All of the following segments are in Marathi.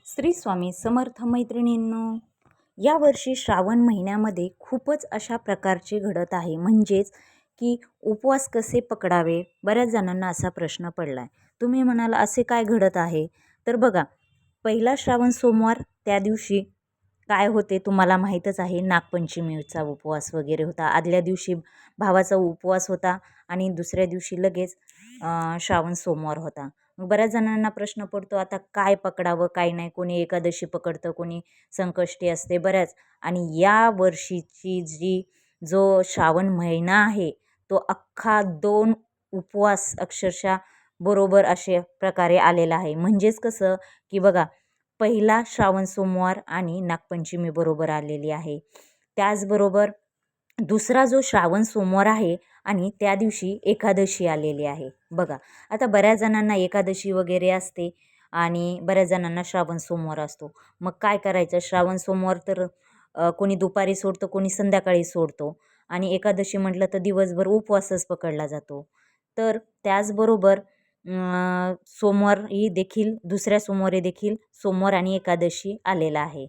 श्री स्वामी समर्थ मैत्रिणींनो, यावर्षी श्रावण महिन्यामध्ये खूपच अशा प्रकारचे घडत आहे. म्हणजेच की उपवास कसे पकडावे, बऱ्याच जणांना असा प्रश्न पडला आहे. तुम्ही म्हणाल असे काय घडत आहे? तर बघा, पहिला श्रावण सोमवार त्या दिवशी काय होते तुम्हाला माहीतच आहे. नागपंचमीचा उपवास वगैरे होता. आदल्या दिवशी भावाचा उपवास होता आणि दुसऱ्या दिवशी लगेच श्रावण सोमवार होता. मग बऱ्याच जणांना प्रश्न पडतो, आता काय पकडावं काय नाही. कोणी एकादशी पकडतं, कोणी संकष्टी असते बऱ्याच. आणि या वर्षीची जो श्रावण महिना आहे तो अख्खा 2 उपवास अक्षरशः बरोबर अशा प्रकारे आलेला आहे. म्हणजेच कसं की बघा, पहिला श्रावण सोमवार आणि नागपंचमी बरोबर आलेली आहे. त्याचबरोबर दुसरा जो श्रावण सोमवार आहे आणि त्या दिवशी एकादशी आलेली आहे. बघा, आता बऱ्याच जणांना एकादशी वगैरे असते आणि बऱ्याच जणांना श्रावण सोमवार असतो. मग काय करायचं? श्रावण सोमवार तर कोणी दुपारी सोडतं, कोणी संध्याकाळी सोडतो आणि एकादशी म्हटलं तर दिवसभर उपवासच पकडला जातो. तर त्याचबरोबर सोमवारी देखील, दुसऱ्या सोमवारी देखील सोमवार आणि एकादशी आलेला आहे.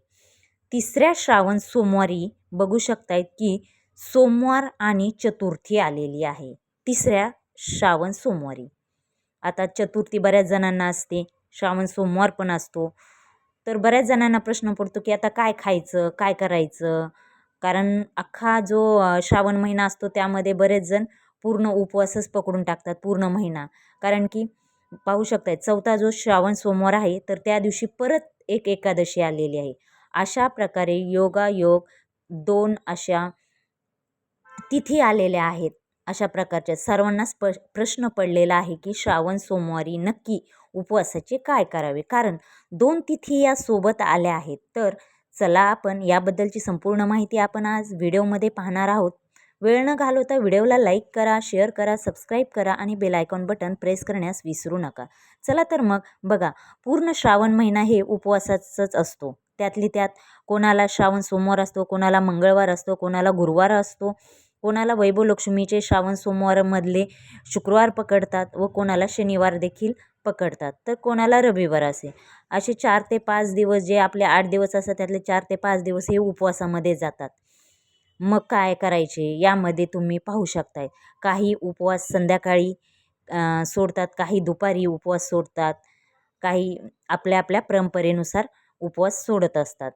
तिसऱ्या श्रावण सोमवारी बघू शकतायत की सोमवार आणि चतुर्थी आलेली आहे. तिसऱ्या श्रावण सोमवारी. आता चतुर्थी बऱ्याच जणांना असते, श्रावण सोमवार पण असतो. तर बऱ्याच जणांना प्रश्न पडतो की आता काय खायचं, काय करायचं? कारण अख्खा जो श्रावण महिना असतो त्यामध्ये बरेच जण पूर्ण उपवासच पकडून टाकतात पूर्ण महिना. कारण की पाहू शकताय, चौथा जो श्रावण सोमवार आहे तर त्या दिवशी परत एक एकादशी आलेली आहे. अशा प्रकारे योगायोग 2 अशा तिथी आलेल्या आहेत. अशा प्रकारच्या सर्वांनाच प्रश्न पडलेला आहे की श्रावण सोमवारी नक्की उपवासाचे काय करावे? कारण 2 तिथी या सोबत आल्या आहेत. तर चला, आपण याबद्दलची संपूर्ण माहिती आपण आज व्हिडिओमध्ये पाहणार आहोत. वेळ न घालवता व्हिडिओला लाईक करा, शेअर करा, सबस्क्राईब करा आणि बेल आयकॉन बटन प्रेस करण्यास विसरू नका. चला तर मग बघा, पूर्ण श्रावण महिना हे उपवासाचाच असतो. त्यातली त्यात कोणाला श्रावण सोमवार असतो, कोणाला मंगळवार असतो, कोणाला गुरुवार असतो, कोणाला वैभवलक्ष्मीचे श्रावण सोमवारमधले शुक्रवार पकडतात व कोणाला शनिवार देखील पकडतात, तर कोणाला रविवार असे 4 ते 5 दिवस, जे आपले 8 दिवस असतात त्यातले 4 ते 5 दिवस हे उपवासामध्ये जातात. मग काय करायचे यामध्ये तुम्ही पाहू शकताय. काही उपवास संध्याकाळी सोडतात, काही दुपारी उपवास सोडतात, काही आपल्या आपल्या परंपरेनुसार उपवास सोडत असतात.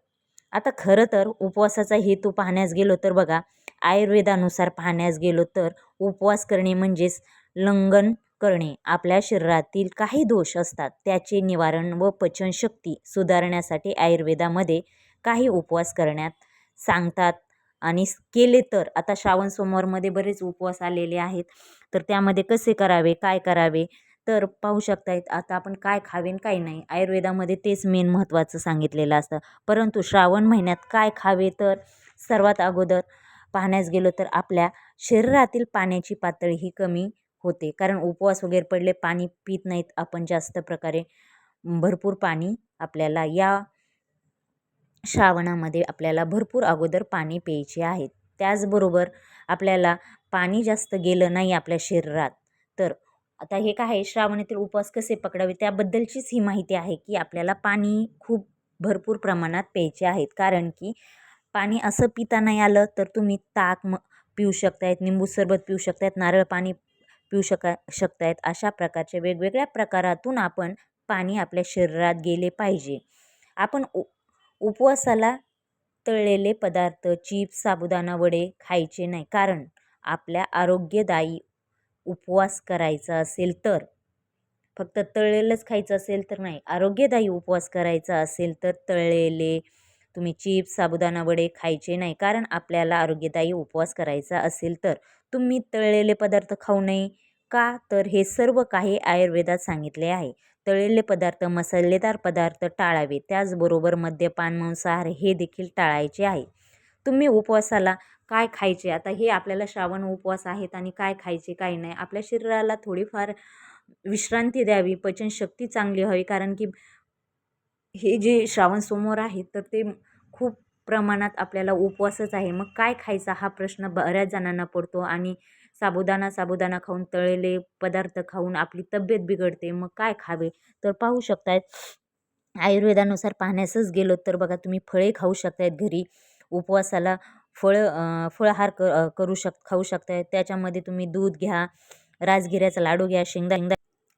आता खरं तर उपवासाचा हेतू पाहण्यास गेलो तर बघा, आयुर्वेदानुसार पाहण्यास गेलो तर उपवास करणे म्हणजेच लंघन करणे. आपल्या शरीरातील काही दोष असतात त्याचे निवारण व पचनशक्ती सुधारण्यासाठी आयुर्वेदामध्ये काही उपवास करण्यात सांगतात. आणि केले तर आता श्रावण सोमवारमध्ये बरेच उपवास आलेले आहेत. तर त्यामध्ये कसे करावे, काय करावे? तर पाहू शकतायत, आता आपण काय खावे आणि काय नाही, आयुर्वेदामध्ये तेच मेन महत्त्वाचं सांगितलेलं असतं. परंतु श्रावण महिन्यात काय खावे? तर सर्वात अगोदर पाहण्यास गेलो तर आपल्या शरीरातील पाण्याची पातळी ही कमी होते. कारण उपवास वगैरे पडले, पाणी पित नाहीत आपण जास्त प्रकारे. भरपूर पाणी आपल्याला या श्रावणामध्ये आपल्याला भरपूर अगोदर पाणी प्यायचे आहेत. त्याचबरोबर आपल्याला पाणी जास्त गेलं नाही आपल्या शरीरात तर आता हे काय आहे, श्रावणातील उपवास कसे पकडावे त्याबद्दलचीच ही माहिती आहे की आपल्याला पाणी खूप भरपूर प्रमाणात प्यायचे आहेत. कारण की पाणी असं पिता नाही आलं तर तुम्ही ताक पिऊ शकतायत, निंबू सरबत पिऊ शकतायत, नारळ पाणी पिऊ शकतायत. अशा प्रकारचे वेगवेगळ्या प्रकारातून आपण पाणी आपल्या शरीरात गेले पाहिजे. आपण उपवासाला तळलेले पदार्थ, चिप्स, साबुदाणा वडे खायचे नाही. कारण आपल्या आरोग्यदायी उपवास करायचा असेल तर फक्त तळलेलंच खायचं असेल तर नाही, आरोग्यदायी उपवास करायचा असेल तर तळलेले तुम्ही चिप्स, साबुदाणा वडे खायचे नाही. कारण आपल्याला आरोग्यदायी उपवास करायचा असेल तर तुम्ही तळलेले पदार्थ खाऊ नये. का? तर हे सर्व काही आयुर्वेदात सांगितले आहे. तळलेले पदार्थ, मसालेदार पदार्थ टाळावे. त्याचबरोबर मद्यपान, मांसाहार हे देखील टाळायचे आहे. तुम्ही उपवासाला काय खायचे? आता हे आपल्याला श्रावण उपवास आहेत आणि काय खायचे काय नाही, आपल्या शरीराला थोडीफार विश्रांती द्यावी, पचनशक्ती चांगली व्हावी. कारण की हे जे श्रावण सोमवार आहेत तर ते खूप प्रमाणात आपल्याला उपवासच आहे. मग काय खायचा हा प्रश्न बऱ्याच जणांना पडतो आणि साबुदाणा खाऊन, तळलेले पदार्थ खाऊन आपली तब्येत बिघडते. मग काय खावे? तर पाहू शकतायत, आयुर्वेदानुसार पाहण्यासच गेलो तर बघा तुम्ही फळे खाऊ शकतायत घरी. उपवासाला फळाहार खाऊ शकताय. त्याच्यामध्ये तुम्ही दूध घ्या, राजगिऱ्याचा लाडू घ्या,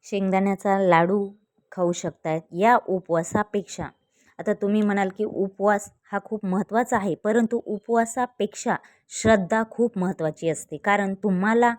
शेंगदाण्याचा लाडू खाऊ शकतायत. या उपवासापेक्षा आता तुम्ही म्हणाल की उपवास हा खूप महत्त्वाचा आहे, परंतु उपवासापेक्षा श्रद्धा खूप महत्त्वाची असते. कारण तुम्हाला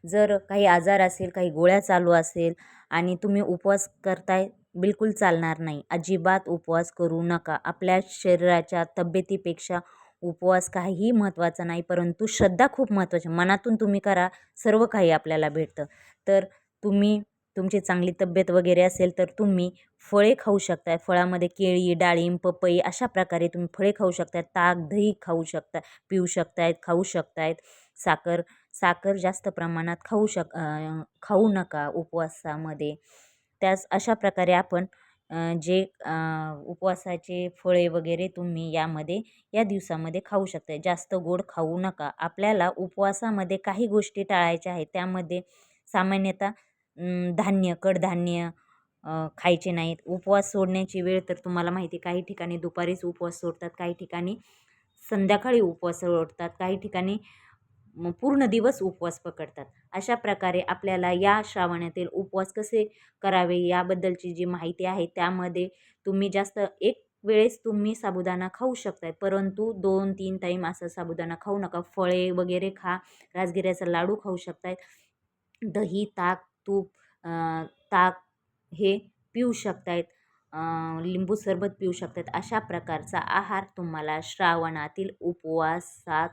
जर काही आजार असेल, काही गोळ्या चालू असेल आणि तुम्ही उपवास करताय, बिलकुल चालणार नाही. अजिबात उपवास करू नका. आपल्या शरीराच्या तब्येतीपेक्षा उपवास काहीही महत्त्वाचा नाही, परंतु श्रद्धा खूप महत्त्वाची. मनातून तुम्ही करा, सर्व काही आपल्याला भेटतं. तर तुम्ही तुमची चांगली तब्येत वगैरे असेल तर तुम्ही फळे खाऊ शकता. फळामध्ये केळी, डाळिंब, पपई अशा प्रकारे तुम्ही फळे खाऊ शकता. ताक, दही खाऊ शकता, पिऊ शकतायत, खाऊ शकतायत. साखर साखर जास्त प्रमाणात खाऊ नका उपवासामध्ये. अशा प्रकारे आपण जे उपवासाचे फळे वगैरे तुम्ही या दिवसामध्ये खाऊ शकता. जास्त गोड खाऊ नका. आपल्याला उपवासामध्ये काही गोष्टी टाळायच्या आहेत. त्यामध्ये सामान्यतः कडधान्य खायचे नाहीत. उपवास सोडण्याची वेळ तर तुम्हाला माहिती आहे, काही ठिकाणी दुपारीच उपवास सोडतात, काही ठिकाणी संध्याकाळी उपवास सोडतात, काही ठिकाणी पूर्ण दिवस उपवास पकडतात. अशा प्रकारे आपल्याला या श्रावणातील उपवास कसे करावे याबद्दलची जी माहिती आहे, त्यामध्ये तुम्ही जास्त एक वेळेस तुम्ही साबुदाणा खाऊ शकताय, परंतु 2-3 टाईम असं साबुदाणा खाऊ नका. फळे वगैरे खा, राजगिऱ्याचा लाडू खाऊ शकताय, दही, ताक, तूप, ताक हे पिऊ शकतायत, लिंबू सरबत पिऊ शकतात. अशा प्रकारचा आहार तुम्हाला श्रावणातील उपवासात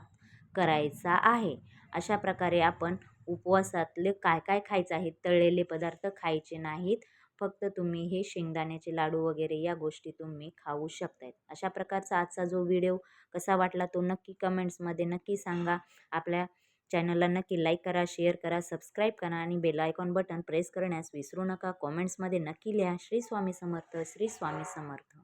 करायचा आहे. अशा प्रकारे आपण उपवासातले काय काय खायचं आहे, तळलेले पदार्थ खायचे नाहीत. फक्त तुम्ही हे शेंगदाण्याचे लाडू वगैरे या गोष्टी तुम्ही खाऊ शकतायत. अशा प्रकारचा आजचा जो व्हिडिओ कसा वाटला तो नक्की कमेंट्समध्ये नक्की सांगा. आपल्या चॅनलला नक्की लाईक करा, शेअर करा, सबस्क्राईब करा आणि बेल आयकॉन बटन प्रेस करण्यास विसरू नका. कॉमेंट्समध्ये नक्की लिहा. श्री स्वामी समर्थ, श्री स्वामी समर्थ.